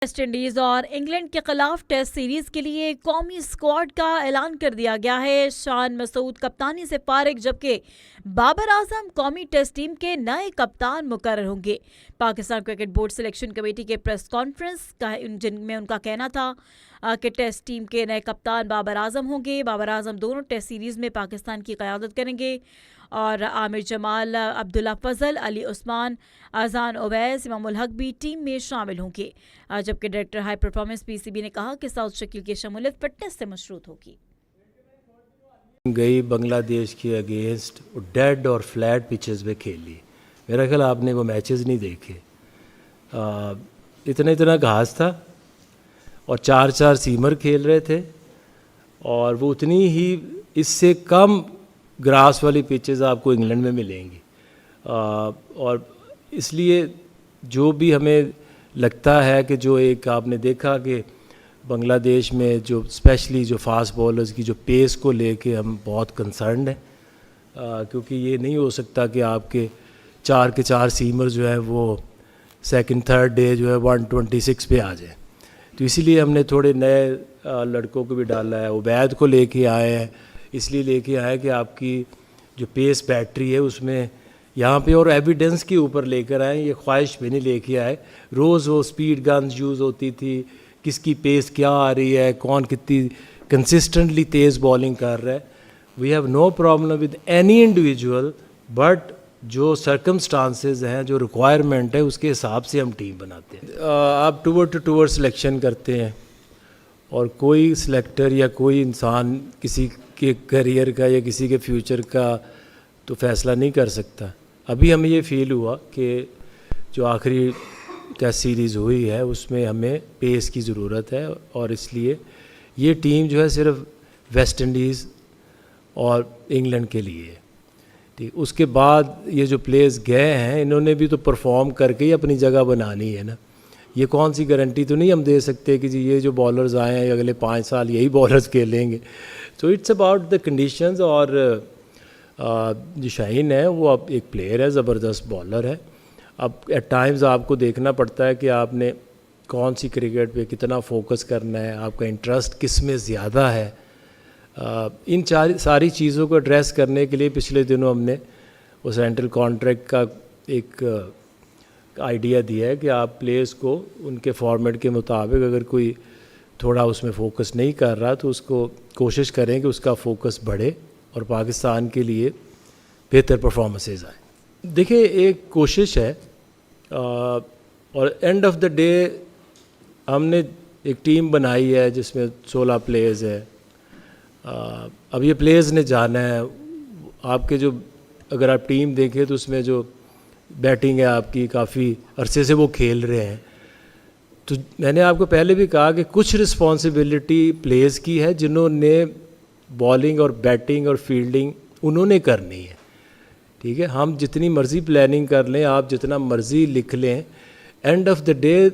West Indies اور England کے خلاف ٹیسٹ سیریز کے لیے قومی اسکواڈ کا اعلان کر دیا گیا ہے۔ شان مسعود کپتانی سے فارغ، جبکہ بابر اعظم قومی ٹیسٹ ٹیم کے نئے کپتان مقرر ہوں گے۔ Pakistan cricket board selection committee کے پریس کانفرنس جن میں ان کا کہنا تھا کہ ٹیسٹ ٹیم کے نئے کپتان بابر اعظم ہوں گے۔ بابر اعظم دونوں ٹیسٹ سیریز میں پاکستان کی قیادت کریں گے اور عامر جمال، عبداللہ فضل، علی عثمان، اذان اویس، امام الحق بھی ٹیم میں شامل ہوں گے، جبکہ ڈائریکٹر ہائی پرفارمنس پی سی بی نے کہا کہ ساؤتھ شکیل کی شمولیت فٹنس سے مشروط ہوگی۔ گئی بنگلہ دیش کے اگینسٹ ڈیڈ اور فلیٹ پچز پہ کھیلی۔ میرا خیال آپ نے وہ میچز نہیں دیکھے، اتنا گھاس تھا اور 4 سیمر کھیل رہے تھے، اور وہ اتنی ہی اس سے کم گراس والی پچز آپ کو انگلینڈ میں ملیں گی، اور اس لیے جو بھی ہمیں لگتا ہے کہ جو ایک آپ نے دیکھا کہ بنگلہ دیش میں جو اسپیشلی جو فاسٹ بولرز کی جو پیس کو لے کے ہم بہت کنسرنڈ ہیں، کیونکہ یہ نہیں ہو سکتا کہ آپ کے 4 سیمر جو ہے وہ سیکنڈ تھرڈ ڈے جو ہے 126 پہ آ جائیں، تو اسی لیے ہم نے تھوڑے نئے لڑکوں کو بھی ڈالا ہے۔ عبید کو لے کے آئے ہیں، اس لیے لے کے آئے کہ آپ کی جو پیس بیٹری ہے اس میں یہاں پہ اور ایویڈنس کے اوپر لے کر آئے، یہ خواہش بھی نہیں لے کے آئے۔ روز وہ اسپیڈ گنز یوز ہوتی تھی، کس کی پیس کیا آ رہی ہے، کون کتنی کنسسٹنٹلی تیز بالنگ کر رہا ہے۔ We have no problem with any individual, but جو سرکمسٹانسز ہیں، جو ریکوائرمنٹ ہے، اس کے حساب سے ہم ٹیم بناتے ہیں۔ آپ ٹور سلیکشن کرتے ہیں، اور کوئی سلیکٹر یا کوئی انسان کسی کے کیریئر کا یا کسی کے فیوچر کا تو فیصلہ نہیں کر سکتا۔ ابھی ہمیں یہ فیل ہوا کہ جو آخری ٹیسٹ سیریز ہوئی ہے اس میں ہمیں پیس کی ضرورت ہے، اور اس لیے یہ ٹیم جو ہے صرف ویسٹ انڈیز اور انگلینڈ کے لیے ہے، ٹھیک۔ اس کے بعد یہ جو پلیئرز گئے ہیں انہوں نے بھی تو پرفارم کر کے ہی اپنی جگہ بنانی ہے نا۔ یہ کون سی گارنٹی تو نہیں ہم دے سکتے کہ جی یہ جو بالرز آئے ہیں اگلے 5 سال یہی بالرز کھیلیں گے۔ تو اٹس اباؤٹ دا کنڈیشنز، اور جو شاہین ہے وہ اب ایک پلیئر ہے، زبردست بالر ہے۔ اب ایٹ ٹائمز آپ کو دیکھنا پڑتا ہے کہ آپ نے کون سی کرکٹ پہ کتنا فوکس کرنا ہے، آپ کا انٹرسٹ کس میں زیادہ ہے۔ ان ساری چیزوں کو ایڈریس کرنے کے لیے پچھلے دنوں ہم نے وہ سینٹرل کانٹریکٹ کا ایک آئیڈیا دیا ہے کہ آپ پلیئرز کو ان کے فارمیٹ کے مطابق اگر کوئی تھوڑا اس میں فوکس نہیں کر رہا تو اس کو کوشش کریں کہ اس کا فوکس بڑھے اور پاکستان کے لیے بہتر پرفارمنسز آئیں۔ دیکھیں ایک کوشش ہے، اور اینڈ آف دا ڈے ہم نے ایک ٹیم بنائی ہے جس میں 16 پلیئرز ہیں۔ اب یہ پلیئرز نے جانا ہے، آپ کے جو اگر آپ ٹیم دیکھیں تو اس میں جو بیٹنگ ہے آپ کی کافی عرصے سے وہ کھیل رہے ہیں، تو میں نے آپ کو پہلے بھی کہا کہ کچھ رسپانسبلٹی پلیئرز کی ہے جنہوں نے بالنگ اور بیٹنگ اور فیلڈنگ انہوں نے کرنی ہے، ٹھیک ہے۔ ہم جتنی مرضی پلاننگ کر لیں، آپ جتنا مرضی لکھ لیں، اینڈ آف دا ڈے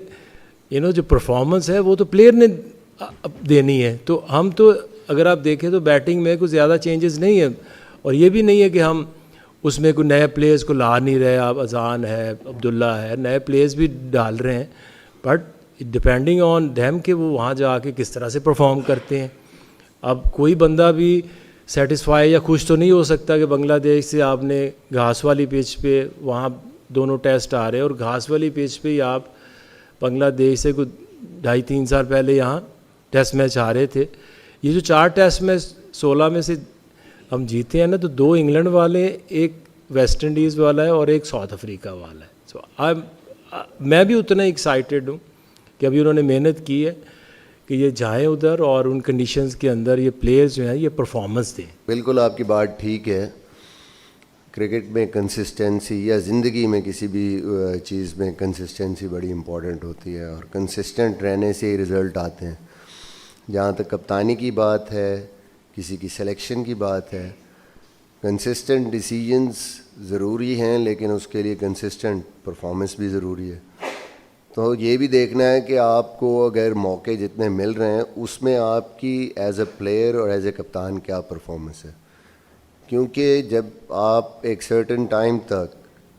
جو پرفارمنس ہے وہ تو پلیئر نے دینی ہے۔ تو ہم تو اگر آپ دیکھیں تو بیٹنگ میں کوئی زیادہ چینجز نہیں ہے، اور یہ بھی نہیں ہے کہ ہم اس میں کوئی نئے پلیئرز کو لا نہیں رہے۔ آپ اذان ہے، عبداللہ ہے، نئے پلیئرز بھی ڈال رہے ہیں، بٹ ڈپینڈنگ آن دیم کہ وہ وہاں جا کے کس طرح سے پرفارم کرتے ہیں۔ اب کوئی بندہ بھی سیٹسفائی یا خوش تو نہیں ہو سکتا کہ بنگلہ دیش سے آپ نے گھاس والی پچ پہ وہاں دونوں ٹیسٹ آ رہے ہیں، اور گھاس والی پچ پہ ہی آپ بنگلہ دیش سے کوئی 2.5-3 سال پہلے یہاں ٹیسٹ میچ آ رہے تھے۔ یہ جو 4 ٹیسٹ میچ 16 میں سے ہم جیتے ہیں نا، تو 2 انگلینڈ والے، ایک ویسٹ انڈیز والا ہے اور ایک ساؤتھ افریقہ والا ہے۔ سو میں بھی اتنا ایکسائٹیڈ ہوں کہ ابھی انہوں نے محنت کی ہے کہ یہ جائیں ادھر اور ان کنڈیشنز کے اندر یہ پلیئرز جو ہیں یہ پرفارمنس دیں۔ بالکل آپ کی بات ٹھیک ہے۔ کرکٹ میں کنسسٹنسی یا زندگی میں کسی بھی چیز میں کنسسٹنسی بڑی امپورٹنٹ ہوتی ہے، اور کنسسٹنٹ رہنے سے ہی رزلٹ آتے ہیں۔ جہاں تک کپتانی کی بات ہے، کسی کی سلیکشن کی بات ہے، کنسسٹنٹ ڈیسیجنز ضروری ہیں، لیکن اس کے لیے کنسسٹنٹ پرفارمنس بھی ضروری ہے۔ تو یہ بھی دیکھنا ہے کہ آپ کو اگر موقع جتنے مل رہے ہیں اس میں آپ کی ایز اے پلیئر اور ایز اے کپتان کیا پرفارمنس ہے، کیونکہ جب آپ ایک سرٹن ٹائم تک